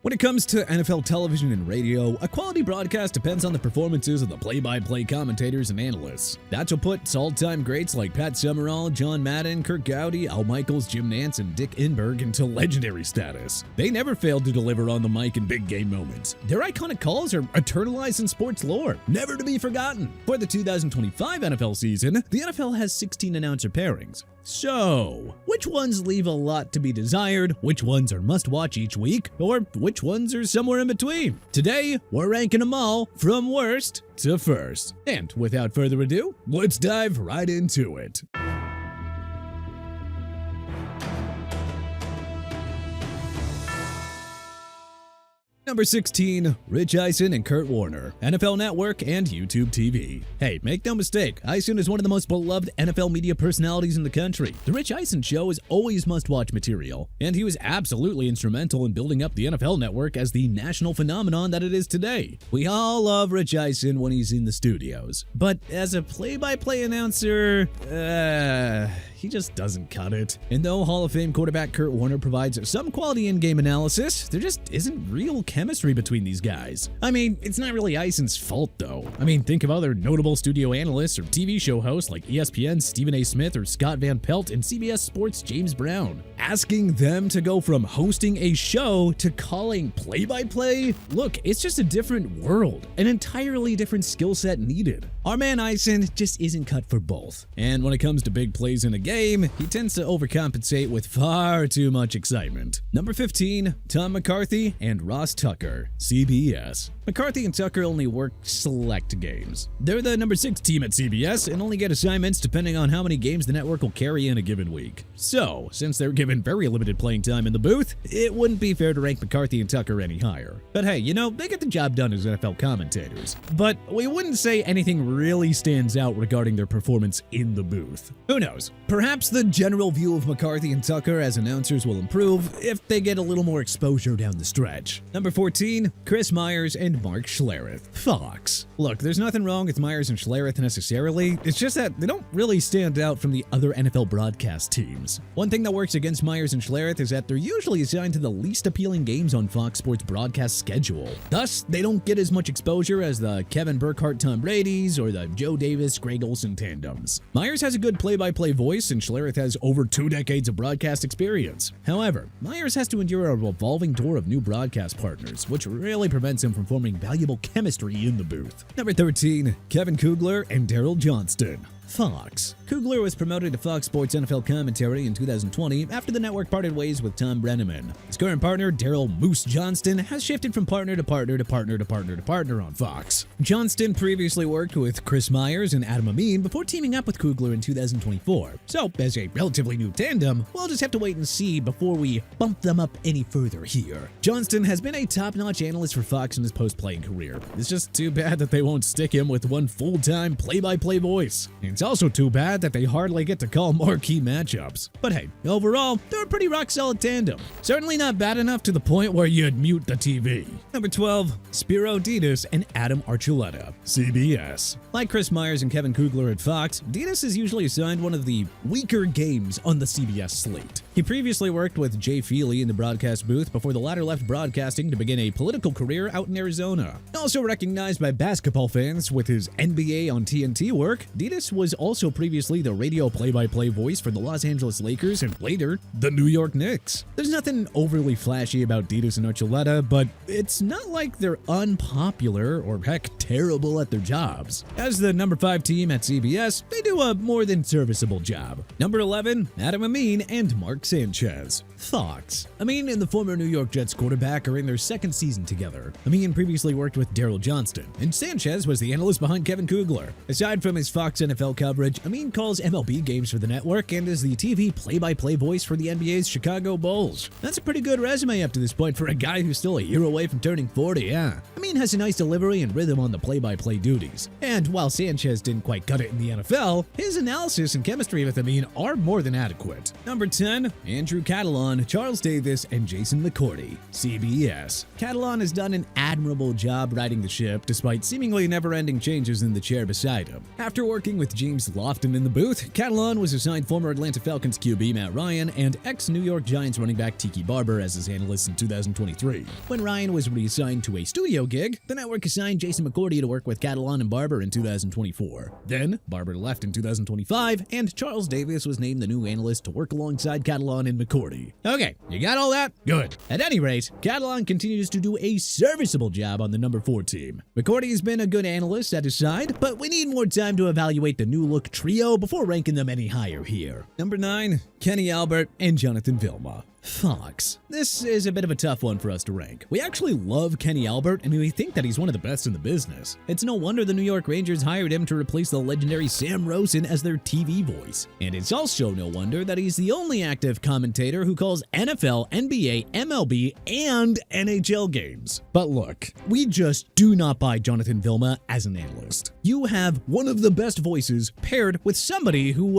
When it comes to NFL television and radio, a quality broadcast depends on the performances of the play-by-play commentators and analysts. That's what puts all-time greats like Pat Summerall, John Madden, Kirk Gowdy, Al Michaels, Jim Nantz, and Dick Enberg into legendary status. They never failed to deliver on the mic in big game moments. Their iconic calls are eternalized in sports lore, never to be forgotten. For the 2025 NFL season, the NFL has 16 announcer pairings. So, which ones leave a lot to be desired, which ones are must-watch each week, or which ones are somewhere in between? Today, we're ranking them all from worst to first. And without further ado, let's dive right into it. Number 16, Rich Eisen and Kurt Warner, NFL Network and YouTube TV. Hey, make no mistake, Eisen is one of the most beloved NFL media personalities in the country. The Rich Eisen Show is always must-watch material, and he was absolutely instrumental in building up the NFL Network as the national phenomenon that it is today. We all love Rich Eisen when he's in the studios, but as a play-by-play announcer, he just doesn't cut it. And though Hall of Fame quarterback Kurt Warner provides some quality in-game analysis, there just isn't real chemistry between these guys. I mean, it's not really Eisen's fault though. I mean, think of other notable studio analysts or TV show hosts like ESPN's Stephen A. Smith or Scott Van Pelt and CBS Sports' James Brown. Asking them to go from hosting a show to calling play-by-play? Look, it's just a different world, an entirely different skill set needed. Our man Eisen just isn't cut for both. And when it comes to big plays in a game, he tends to overcompensate with far too much excitement. Number 15, Tom McCarthy and Ross Tucker, CBS. McCarthy and Tucker only work select games. They're the number 6 team at CBS and only get assignments depending on how many games the network will carry in a given week. So, since they're given very limited playing time in the booth, it wouldn't be fair to rank McCarthy and Tucker any higher. But hey, you know, they get the job done as NFL commentators. But we wouldn't say anything really stands out regarding their performance in the booth. Who knows? Perhaps the general view of McCarthy and Tucker as announcers will improve if they get a little more exposure down the stretch. Number 14, Chris Myers and Mark Schlereth, Fox. Look, there's nothing wrong with Myers and Schlereth necessarily, it's just that they don't really stand out from the other NFL broadcast teams. One thing that works against Myers and Schlereth is that they're usually assigned to the least appealing games on Fox Sports broadcast schedule. Thus, they don't get as much exposure as the Kevin Burkhardt Tom Brady's or the Joe Davis Greg Olsen tandems. Myers has a good play-by-play voice and Schlereth has over 2 decades of broadcast experience. However, Myers has to endure a revolving door of new broadcast partners, which really prevents him from forming valuable chemistry in the booth. Number 13, Kevin Hoegler and Daryl Johnston, Fox. Hoegler was promoted to Fox Sports NFL commentary in 2020 after the network parted ways with Tom Brenneman. His current partner, Daryl Moose Johnston, has shifted from partner to partner to partner to partner to partner on Fox. Johnston previously worked with Chris Myers and Adam Amin before teaming up with Hoegler in 2024. So, as a relatively new tandem, we'll just have to wait and see before we bump them up any further here. Johnston has been a top-notch analyst for Fox in his post-playing career. It's just too bad that they won't stick him with one full-time play-by-play voice. It's also too bad that they hardly get to call marquee matchups. But hey, overall, they're a pretty rock-solid tandem. Certainly not bad enough to the point where you'd mute the TV. Number 12, Spiro Dedes and Adam Archuleta, CBS. Like Chris Myers and Kevin Hoegler at Fox, Dedes is usually assigned one of the weaker games on the CBS slate. He previously worked with Jay Feely in the broadcast booth before the latter left broadcasting to begin a political career out in Arizona. Also recognized by basketball fans with his NBA on TNT work, Dedes was also previously the radio play-by-play voice for the Los Angeles Lakers and later the New York Knicks. There's nothing overly flashy about Dedes and Archuleta, but it's not like they're unpopular or heck terrible at their jobs. As the number 5 team at CBS, they do a more than serviceable job. Number 11, Adam Amin and Mark Sanchez, Fox. Amin and the former New York Jets quarterback are in their 2nd season together. Amin previously worked with Daryl Johnston, and Sanchez was the analyst behind Kevin Hoegler. Aside from his Fox NFL coverage, Amin calls MLB games for the network and is the TV play-by-play voice for the NBA's Chicago Bulls. That's a pretty good resume up to this point for a guy who's still a year away from turning 40, yeah. Amin has a nice delivery and rhythm on the play-by-play duties. And while Sanchez didn't quite cut it in the NFL, his analysis and chemistry with Amin are more than adequate. Number 10, Andrew Catalon, Charles Davis, and Jason McCourty, CBS. Catalon has done an admirable job riding the ship despite seemingly never-ending changes in the chair beside him. After working with James Lofton in the booth, Catalon was assigned former Atlanta Falcons QB Matt Ryan and ex-New York Giants running back Tiki Barber as his analyst in 2023. When Ryan was reassigned to a studio gig, the network assigned Jason McCourty to work with Catalon and Barber in 2024. Then, Barber left in 2025, and Charles Davis was named the new analyst to work alongside Catalon and McCourty. Okay, you got all that? Good. At any rate, Catalon continues to do a serviceable job on the number 4 team. McCourty has been a good analyst at his side, but we need more time to evaluate the new look trio before ranking them any higher here. Number 9, Kenny Albert and Jonathan Vilma. Fox. This is a bit of a tough one for us to rank. We actually love Kenny Albert, and we think that he's one of the best in the business. It's no wonder the New York Rangers hired him to replace the legendary Sam Rosen as their TV voice. And it's also no wonder that he's the only active commentator who calls NFL, NBA, MLB, and NHL games. But look, we just do not buy Jonathan Vilma as an analyst. You have one of the best voices paired with somebody who,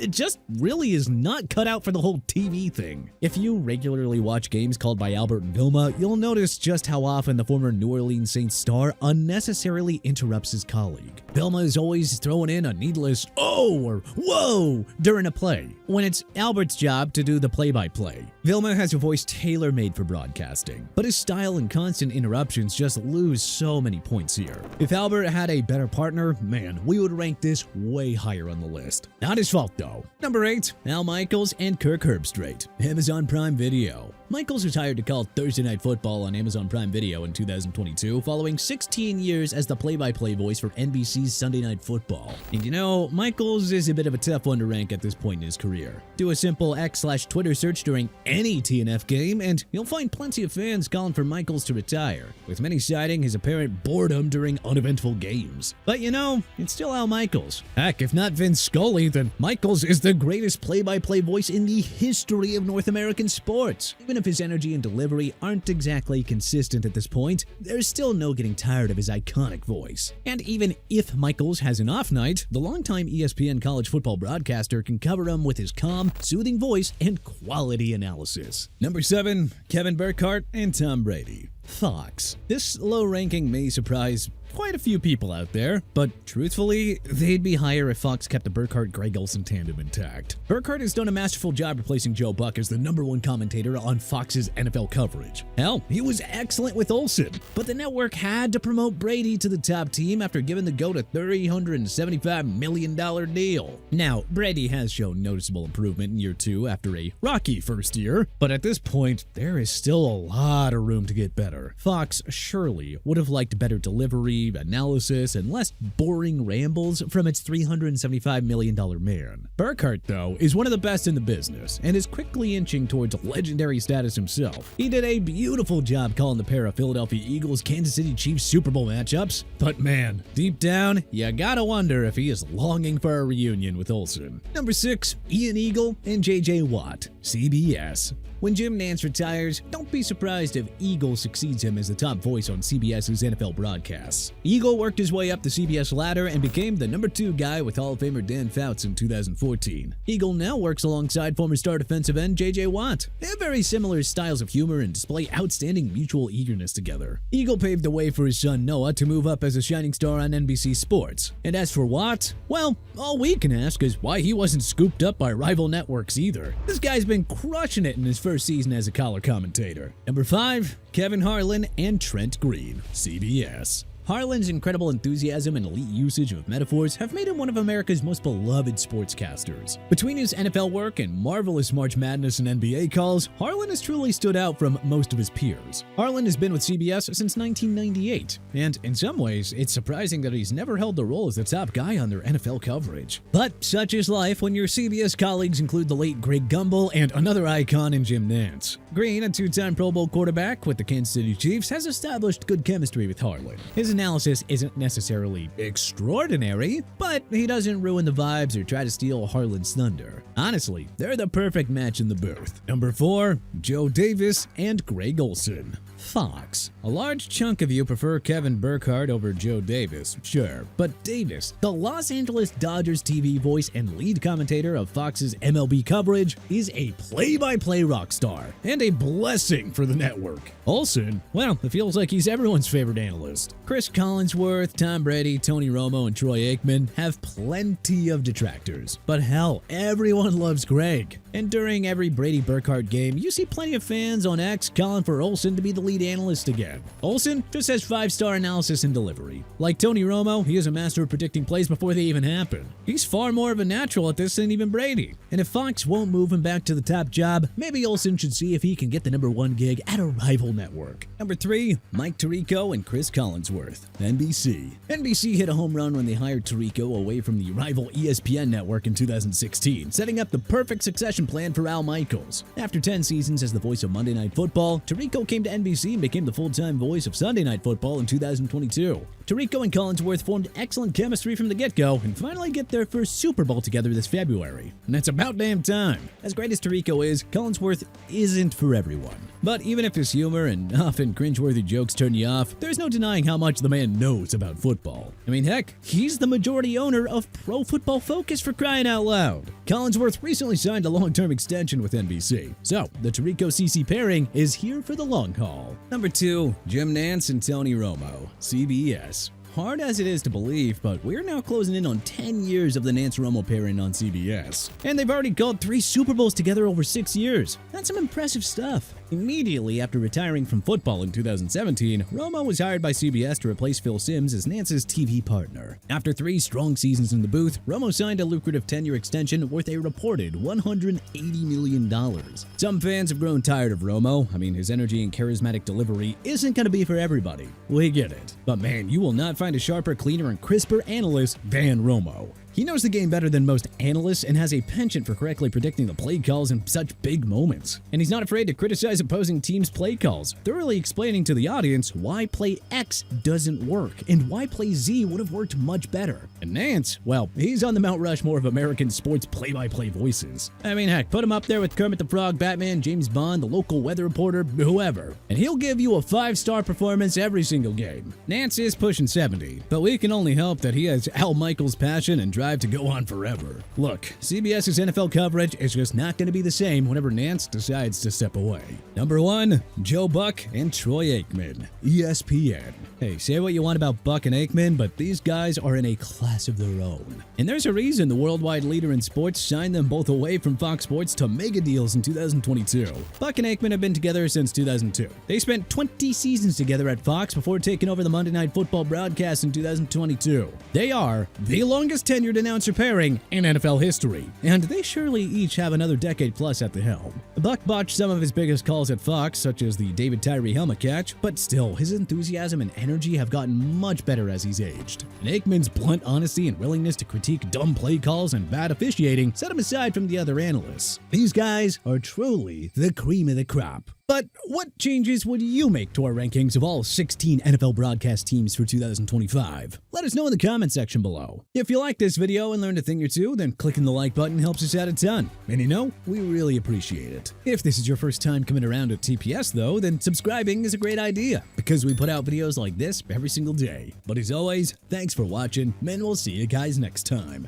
just really is not cut out for the whole TV thing. If you regularly watch games called by Albert and Vilma, you'll notice just how often the former New Orleans Saints star unnecessarily interrupts his colleague. Vilma is always throwing in a needless "oh" or "whoa" during a play, when it's Albert's job to do the play-by-play. Vilma has a voice tailor-made for broadcasting, but his style and constant interruptions just lose so many points here. If Albert had a better partner, man, we would rank this way higher on the list. Not his fault, though. Number 8, Al Michaels and Kirk Herbstreit, Amazon Prime Video. Michaels was hired to call Thursday Night Football on Amazon Prime Video in 2022, following 16 years as the play-by-play voice for NBC's Sunday Night Football. And you know, Michaels is a bit of a tough one to rank at this point in his career. Do a simple X/Twitter search during any TNF game, and you'll find plenty of fans calling for Michaels to retire, with many citing his apparent boredom during uneventful games. But you know, it's still Al Michaels. Heck, if not Vince Scully, then Michaels is the greatest play-by-play voice in the history of North American sports. Even if his energy and delivery aren't exactly consistent at this point, there's still no getting tired of his iconic voice. And even if Michaels has an off night, the longtime ESPN college football broadcaster can cover him with his calm, soothing voice and quality analysis. Number 7, Kevin Burkhardt and Tom Brady. Fox. This low ranking may surprise quite a few people out there, but truthfully, they'd be higher if Fox kept the Burkhardt-Greg Olsen tandem intact. Burkhardt has done a masterful job replacing Joe Buck as the number 1 commentator on Fox's NFL coverage. Hell, he was excellent with Olsen, but the network had to promote Brady to the top team after giving the GOAT a $375 million deal. Now, Brady has shown noticeable improvement in year 2 after a rocky first year, but at this point, there is still a lot of room to get better. Fox surely would have liked better delivery, analysis, and less boring rambles from its $375 million man. Burkhardt, though, is one of the best in the business and is quickly inching towards legendary status himself. He did a beautiful job calling the pair of Philadelphia Eagles Kansas City Chiefs Super Bowl matchups, but man, deep down, you gotta wonder if he is longing for a reunion with Olsen. Number 6, Ian Eagle and JJ Watt, CBS. When Jim Nantz retires, don't be surprised if Eagle succeeds him as the top voice on CBS's NFL broadcasts. Eagle worked his way up the CBS ladder and became the number 2 guy with Hall of Famer Dan Fouts in 2014. Eagle now works alongside former star defensive end JJ Watt. They have very similar styles of humor and display outstanding mutual eagerness together. Eagle paved the way for his son Noah to move up as a shining star on NBC Sports. And as for Watt, well, all we can ask is why he wasn't scooped up by rival networks either. This guy's been crushing it in his first season as a color commentator. Number 5, Kevin Harlan and Trent Green, CBS. Harlan's incredible enthusiasm and elite usage of metaphors have made him one of America's most beloved sportscasters. Between his NFL work and marvelous March Madness and NBA calls, Harlan has truly stood out from most of his peers. Harlan has been with CBS since 1998, and in some ways, it's surprising that he's never held the role as the top guy on their NFL coverage. But such is life when your CBS colleagues include the late Greg Gumbel and another icon in Jim Nantz. Green, a 2-time Pro Bowl quarterback with the Kansas City Chiefs, has established good chemistry with Harlan. His analysis isn't necessarily extraordinary, but he doesn't ruin the vibes or try to steal Harlan's thunder. Honestly, they're the perfect match in the booth. Number 4, Joe Davis and Greg Olsen. Fox. A large chunk of you prefer Kevin Burkhardt over Joe Davis, sure, but Davis, the Los Angeles Dodgers TV voice and lead commentator of Fox's MLB coverage, is a play-by-play rock star and a blessing for the network. Olsen, well, it feels like he's everyone's favorite analyst. Chris Collinsworth, Tom Brady, Tony Romo, and Troy Aikman have plenty of detractors, but hell, everyone loves Greg. And during every Brady Burkhardt game, you see plenty of fans on X calling for Olsen to be the lead analyst again. Olsen just has 5-star analysis and delivery. Like Tony Romo, he is a master of predicting plays before they even happen. He's far more of a natural at this than even Brady. And if Fox won't move him back to the top job, maybe Olsen should see if he can get the #1 gig at a rival network. Number 3, Mike Tirico and Chris Collinsworth, NBC. NBC hit a home run when they hired Tirico away from the rival ESPN network in 2016, setting up the perfect succession plan for Al Michaels. After 10 seasons as the voice of Monday Night Football, Tirico came to NBC and became the full-time voice of Sunday Night Football in 2022. Tirico and Collinsworth formed excellent chemistry from the get-go and finally get their first Super Bowl together this February. And it's about damn time. As great as Tirico is, Collinsworth isn't for everyone. But even if his humor and often cringeworthy jokes turn you off, there's no denying how much the man knows about football. I mean, heck, he's the majority owner of Pro Football Focus, for crying out loud. Collinsworth recently signed a long-term extension with NBC, so the Tirico-CC pairing is here for the long haul. Number 2, Jim Nantz and Tony Romo, CBS. Hard as it is to believe, but we're now closing in on 10 years of the Nantz-Romo pairing on CBS. And they've already called 3 Super Bowls together over 6 years. That's some impressive stuff. Immediately after retiring from football in 2017, Romo was hired by CBS to replace Phil Simms as Nantz's TV partner. After 3 strong seasons in the booth, Romo signed a lucrative 10-year extension worth a reported $180 million. Some fans have grown tired of Romo. I mean, his energy and charismatic delivery isn't going to be for everybody. We get it. But man, you will not find a sharper, cleaner, and crisper analyst than Romo. He knows the game better than most analysts and has a penchant for correctly predicting the play calls in such big moments. And he's not afraid to criticize opposing teams' play calls, thoroughly explaining to the audience why play X doesn't work and why play Z would have worked much better. And Nantz, well, he's on the Mount Rushmore of American sports play-by-play voices. I mean, heck, put him up there with Kermit the Frog, Batman, James Bond, the local weather reporter, whoever, and he'll give you a 5-star performance every single game. Nantz is pushing 70, but we can only hope that he has Al Michaels' passion and drive to go on forever. Look, CBS's NFL coverage is just not going to be the same whenever Nantz decides to step away. Number 1, Joe Buck and Troy Aikman, ESPN. Hey, say what you want about Buck and Aikman, but these guys are in a class of their own. And there's a reason the worldwide leader in sports signed them both away from Fox Sports to mega deals in 2022. Buck and Aikman have been together since 2002. They spent 20 seasons together at Fox before taking over the Monday Night Football broadcast in 2022. They are the longest tenured announcer pairing in NFL history, and they surely each have another decade plus at the helm. Buck botched some of his biggest calls at Fox, such as the David Tyree helmet catch, but still, his enthusiasm and energy have gotten much better as he's aged. And Aikman's blunt honesty and willingness to critique dumb play calls and bad officiating set him aside from the other analysts. These guys are truly the cream of the crop. But what changes would you make to our rankings of all 16 NFL broadcast teams for 2025? Let us know in the comment section below. If you like this video and learned a thing or two, then clicking the like button helps us out a ton. And you know, we really appreciate it. If this is your first time coming around to TPS though, then subscribing is a great idea because we put out videos like this every single day. But as always, thanks for watching, and we'll see you guys next time.